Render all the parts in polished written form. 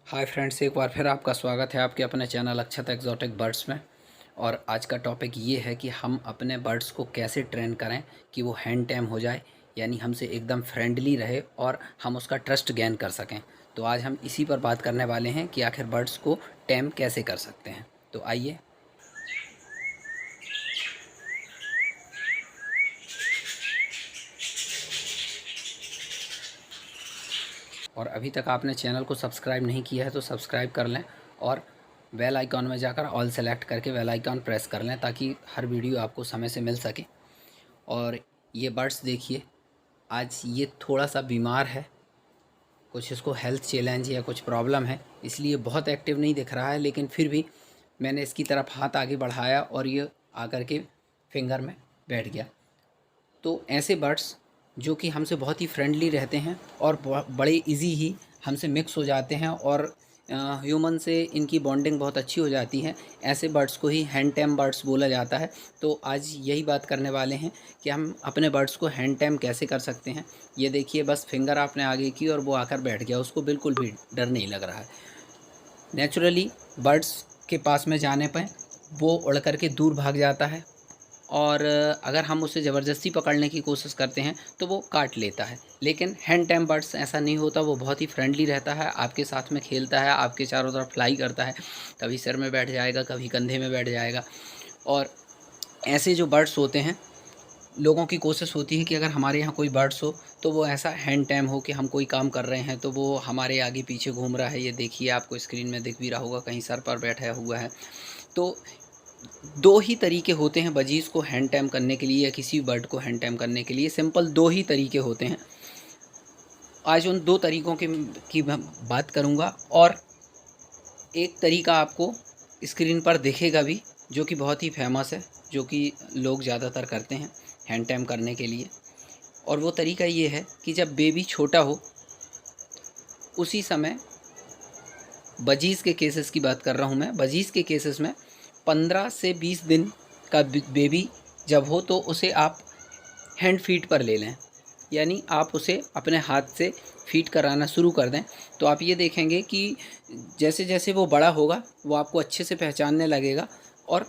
Hi friends, एक बार फिर आपका स्वागत है आपके अपने चैनल अक्षत एक्जोटिक बर्ड्स में। और आज का टॉपिक ये है कि हम अपने बर्ड्स को कैसे ट्रेन करें कि वो हैंड टैम हो जाए, यानी हमसे एकदम फ्रेंडली रहे और हम उसका ट्रस्ट गेन कर सकें। तो आज हम इसी पर बात करने वाले हैं कि आखिर बर्ड्स को टैम कैसे कर सकते हैं। तो आइए। और अभी तक आपने चैनल को सब्सक्राइब नहीं किया है तो सब्सक्राइब कर लें और बेल आइकॉन में जाकर ऑल सेलेक्ट करके बेल आइकॉन प्रेस कर लें ताकि हर वीडियो आपको समय से मिल सके। और ये बर्ड्स देखिए, आज ये थोड़ा सा बीमार है, कुछ इसको हेल्थ चैलेंज या कुछ प्रॉब्लम है, इसलिए बहुत एक्टिव नहीं दिख रहा है, लेकिन फिर भी मैंने इसकी तरफ हाथ आगे बढ़ाया और ये आकर के फिंगर में बैठ गया। तो ऐसे बर्ड्स जो कि हमसे बहुत ही फ्रेंडली रहते हैं और बड़े इजी ही हमसे मिक्स हो जाते हैं और ह्यूमन से इनकी बॉन्डिंग बहुत अच्छी हो जाती है, ऐसे बर्ड्स को ही हैंड टैम बर्ड्स बोला जाता है। तो आज यही बात करने वाले हैं कि हम अपने बर्ड्स को हैंड टैम कैसे कर सकते हैं। ये देखिए, बस फिंगर आपने आगे की और वो आकर बैठ गया, उसको बिल्कुल भी डर नहीं लग रहा है। नेचुरली बर्ड्स के पास में जाने पर वो उड़ कर के दूर भाग जाता है और अगर हम उसे ज़बरदस्ती पकड़ने की कोशिश करते हैं तो वो काट लेता है। लेकिन हैंड टैम बर्ड्स ऐसा नहीं होता, वो बहुत ही फ्रेंडली रहता है, आपके साथ में खेलता है, आपके चारों तरफ फ्लाई करता है, कभी सिर में बैठ जाएगा, कभी कंधे में बैठ जाएगा। और ऐसे जो बर्ड्स होते हैं, लोगों की कोशिश होती है कि अगर हमारे यहाँ कोई बर्ड्स हो तो वो ऐसा हैंड टैम हो कि हम कोई काम कर रहे हैं तो वो हमारे आगे पीछे घूम रहा है। ये देखिए, आपको स्क्रीन में दिख भी रहा होगा, कहीं सर पर बैठा हुआ है। तो दो ही तरीके होते हैं बजीज़ को हैंड टैम करने के लिए या किसी बर्ड को हैंड टैम करने के लिए, सिंपल दो ही तरीके होते हैं। आज उन दो तरीक़ों की मैं बात करूंगा और एक तरीका आपको स्क्रीन पर दिखेगा भी, जो कि बहुत ही फेमस है, जो कि लोग ज़्यादातर करते हैं हैंड टैम करने के लिए। और वो तरीका ये है कि जब बेबी छोटा हो उसी समय, बजीज़ के केसेस की बात कर रहा हूँ मैं, बजीज़ के केसेस में 15 से 20 दिन का बेबी जब हो तो उसे आप हैंड फीड पर ले लें, यानी आप उसे अपने हाथ से फीड कराना शुरू कर दें। तो आप ये देखेंगे कि जैसे जैसे वो बड़ा होगा वो आपको अच्छे से पहचानने लगेगा और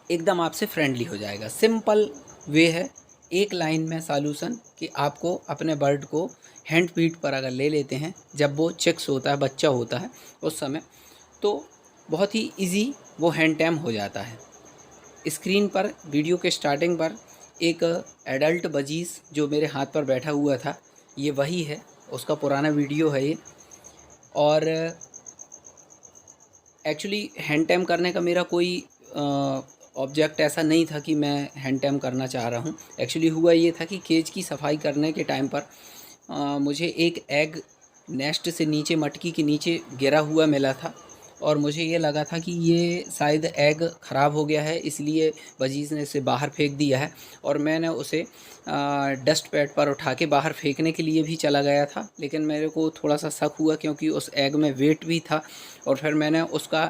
एकदम आपसे फ्रेंडली हो जाएगा। सिंपल वे है, एक लाइन में सॉल्यूशन, कि आपको अपने बर्ड को हैंड फीड पर अगर ले लेते हैं जब वो चिक्स होता है, बच्चा होता है उस समय, तो बहुत ही इजी वो हैंड टैम हो जाता है। स्क्रीन पर वीडियो के स्टार्टिंग पर एक एडल्ट बजीज़ जो मेरे हाथ पर बैठा हुआ था, ये वही है, उसका पुराना वीडियो है ये। और एक्चुअली हैंड टैम करने का मेरा कोई ऑब्जेक्ट ऐसा नहीं था कि मैं हैंड टैम करना चाह रहा हूँ। एक्चुअली हुआ ये था कि केज की सफाई करने के टाइम पर मुझे एक एग नेस्ट से नीचे, मटकी के नीचे गिरा हुआ मिला था और मुझे ये लगा था कि ये शायद एग ख़राब हो गया है, इसलिए बजीज़ ने इसे बाहर फेंक दिया है। और मैंने उसे डस्ट पैड पर उठा के बाहर फेंकने के लिए भी चला गया था, लेकिन मेरे को थोड़ा सा शक हुआ क्योंकि उस एग में वेट भी था। और फिर मैंने उसका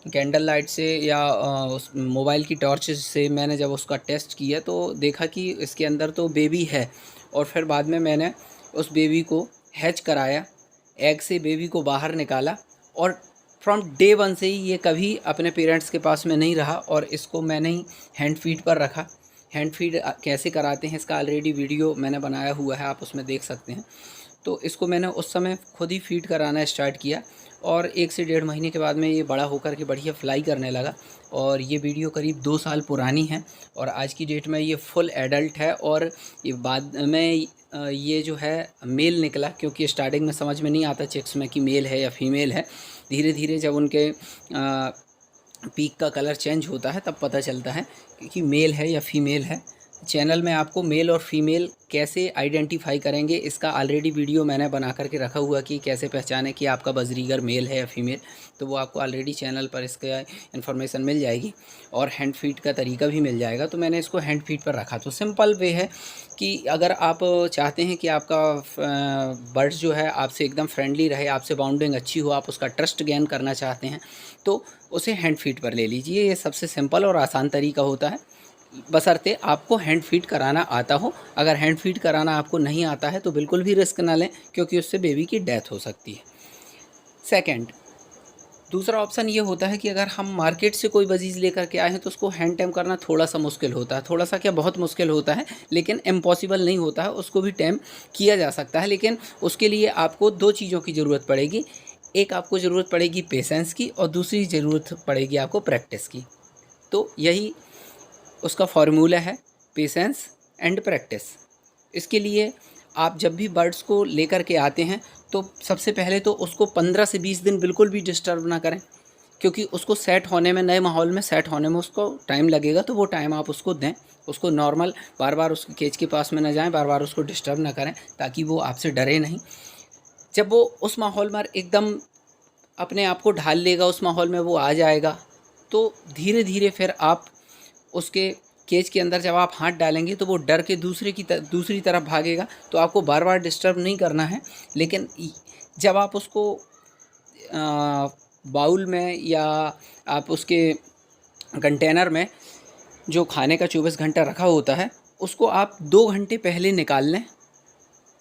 कैंडल लाइट से या उस मोबाइल की टॉर्च से मैंने जब उसका टेस्ट किया तो देखा कि इसके अंदर तो बेबी है। और फिर बाद में मैंने उस बेबी को हैच कराया, एग से बेबी को बाहर निकाला और फ्रॉम डे वन से ही ये कभी अपने पेरेंट्स के पास में नहीं रहा और इसको मैंने ही हैंड फीड पर रखा। हैंड फीड कैसे कराते हैं इसका ऑलरेडी वीडियो मैंने बनाया हुआ है, आप उसमें देख सकते हैं। तो इसको मैंने उस समय खुद ही फीड कराना स्टार्ट किया और 1 से 1.5 महीने के बाद में ये बड़ा होकर के बढ़िया फ्लाई करने लगा। और ये वीडियो करीब 2 साल पुरानी है और आज की डेट में ये फुल एडल्ट है। और ये बाद में ये जो है मेल निकला, क्योंकि स्टार्टिंग में समझ में नहीं आता चिक्स में कि मेल है या फीमेल है। धीरे धीरे जब उनके पीक का कलर चेंज होता है तब पता चलता है कि मेल है या फीमेल है। चैनल में आपको मेल और फीमेल कैसे आइडेंटिफाई करेंगे इसका ऑलरेडी वीडियो मैंने बना करके रखा हुआ कि कैसे पहचाने कि आपका बजरीगर मेल है या फीमेल, तो वो आपको ऑलरेडी चैनल पर इसका इन्फॉर्मेशन मिल जाएगी और हैंड फीड का तरीका भी मिल जाएगा। तो मैंने इसको हैंड फीड पर रखा। तो सिंपल वे है कि अगर आप चाहते हैं कि आपका बर्ड्स जो है आपसे एकदम फ्रेंडली रहे, आपसे बाउंडिंग अच्छी हो, आप उसका ट्रस्ट गेन करना चाहते हैं, तो उसे हैंड फीड पर ले लीजिए। ये सबसे सिंपल और आसान तरीका होता है। बशर्ते आपको हैंड फीड कराना आता हो। अगर हैंड फीड कराना आपको नहीं आता है तो बिल्कुल भी रिस्क ना लें, क्योंकि उससे बेबी की डेथ हो सकती है। सेकंड, दूसरा ऑप्शन ये होता है कि अगर हम मार्केट से कोई बजीज़ लेकर के आए हैं तो उसको हैंड टेम करना थोड़ा सा मुश्किल होता है, थोड़ा सा क्या बहुत मुश्किल होता है, लेकिन इम्पॉसिबल नहीं होता है, उसको भी टेम किया जा सकता है। लेकिन उसके लिए आपको दो चीज़ों की ज़रूरत पड़ेगी। एक आपको ज़रूरत पड़ेगी पेशेंस की, और दूसरी ज़रूरत पड़ेगी आपको प्रैक्टिस की। तो यही उसका फार्मूला है, पेशेंस एंड प्रैक्टिस। इसके लिए आप जब भी बर्ड्स को लेकर के आते हैं तो सबसे पहले तो उसको 15 से 20 दिन बिल्कुल भी डिस्टर्ब ना करें, क्योंकि उसको सेट होने में, नए माहौल में सेट होने में उसको टाइम लगेगा। तो वो टाइम आप उसको दें, उसको नॉर्मल, बार बार उसके केज के पास में ना जाएं, बार बार उसको डिस्टर्ब ना करें, ताकि वो आपसे डरे नहीं। जब वो उस माहौल में एकदम अपने आप को ढाल लेगा, उस माहौल में वो आ जाएगा, तो धीरे धीरे फिर आप उसके केज के अंदर जब आप हाथ डालेंगे तो वो डर के दूसरी तरफ भागेगा। तो आपको बार बार डिस्टर्ब नहीं करना है, लेकिन जब आप उसको बाउल में या आप उसके कंटेनर में जो खाने का 24 घंटा रखा होता है, उसको आप 2 घंटे पहले निकाल लें,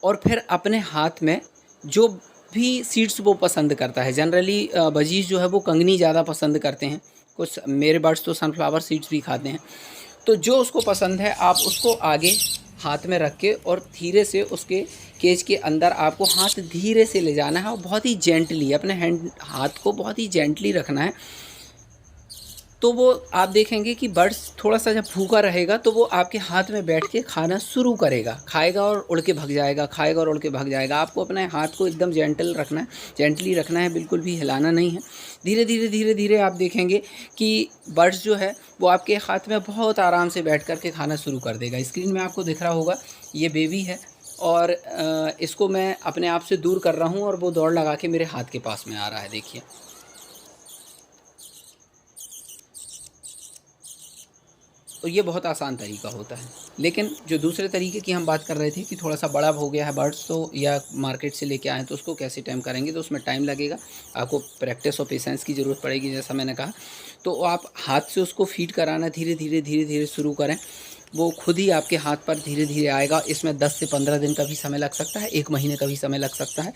और फिर अपने हाथ में जो भी सीड्स वो पसंद करता है, जनरली बजीज़ जो है वो कंगनी ज़्यादा पसंद करते हैं, कुछ मेरे बर्ड्स तो सनफ्लावर सीड्स भी खाते हैं। तो जो उसको पसंद है आप उसको आगे हाथ में रख के और धीरे से उसके केज के अंदर आपको हाथ धीरे से ले जाना है, और बहुत ही जेंटली अपने हाथ को बहुत ही जेंटली रखना है। तो वो आप देखेंगे कि बर्ड्स थोड़ा सा जब भूखा रहेगा तो वो आपके हाथ में बैठ के खाना शुरू करेगा, खाएगा और उड़ के भाग जाएगा, खाएगा और उड़ के भाग जाएगा। आपको अपने हाथ को एकदम जेंटली रखना है, बिल्कुल भी हिलाना नहीं है। धीरे धीरे आप देखेंगे कि बर्ड्स जो है वो आपके हाथ में बहुत आराम से बैठ कर के खाना शुरू कर देगा। स्क्रीन में आपको दिख रहा होगा ये बेबी है, और इसको मैं अपने आप से दूर कर रहा हूँ और वो दौड़ लगा के मेरे हाथ के पास में आ रहा है, देखिए। तो ये बहुत आसान तरीका होता है। लेकिन जो दूसरे तरीके की हम बात कर रहे थे कि थोड़ा सा बड़ा हो गया है बर्ड्स, तो या मार्केट से लेके आए तो उसको कैसे टाइम करेंगे, तो उसमें टाइम लगेगा, आपको प्रैक्टिस और पेशेंस की ज़रूरत पड़ेगी, जैसा मैंने कहा। तो आप हाथ से उसको फीड कराना धीरे धीरे शुरू करें, वो खुद ही आपके हाथ पर धीरे धीरे आएगा। इसमें 10 से 15 दिन का भी समय लग सकता है, 1 महीने का भी समय लग सकता है।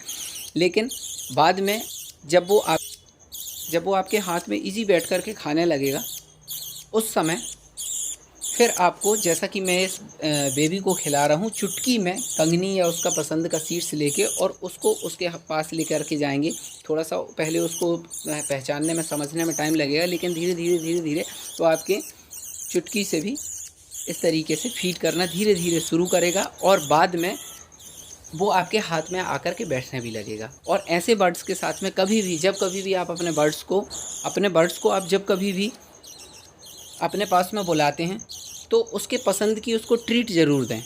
लेकिन बाद में जब वो आपके हाथ में ईजी बैठ कर के खाने लगेगा, उस समय फिर आपको, जैसा कि मैं इस बेबी को खिला रहा हूँ, चुटकी में कंगनी या उसका पसंद का सीड्स लेके और उसको उसके पास लेकर के जाएंगे। थोड़ा सा पहले उसको पहचानने में, समझने में टाइम लगेगा, लेकिन धीरे धीरे वो आपके चुटकी से भी इस तरीके से फीड करना धीरे धीरे शुरू करेगा, और बाद में वो आपके हाथ में आकर के बैठने भी लगेगा। और ऐसे बर्ड्स के साथ में जब कभी भी आप अपने बर्ड्स को आप जब कभी भी अपने पास में बुलाते हैं तो उसके पसंद की उसको ट्रीट ज़रूर दें।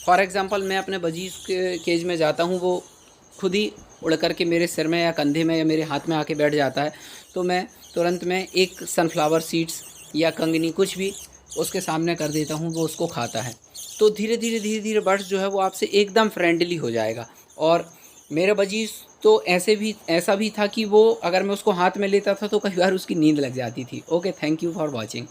फॉर एग्ज़ाम्पल, मैं अपने बजीज़ के केज में जाता हूँ, वो खुद ही उड़ कर के मेरे सिर में या कंधे में या मेरे हाथ में आके बैठ जाता है, तो मैं तुरंत में एक सनफ्लावर सीड्स या कंगनी कुछ भी उसके सामने कर देता हूँ, वो उसको खाता है। तो धीरे धीरे बर्ड्स जो है वो आपसे एकदम फ्रेंडली हो जाएगा। और मेरे बजीज़ तो ऐसा भी था कि वो, अगर मैं उसको हाथ में लेता था तो कई बार उसकी नींद लग जाती थी। Okay, thank you for watching.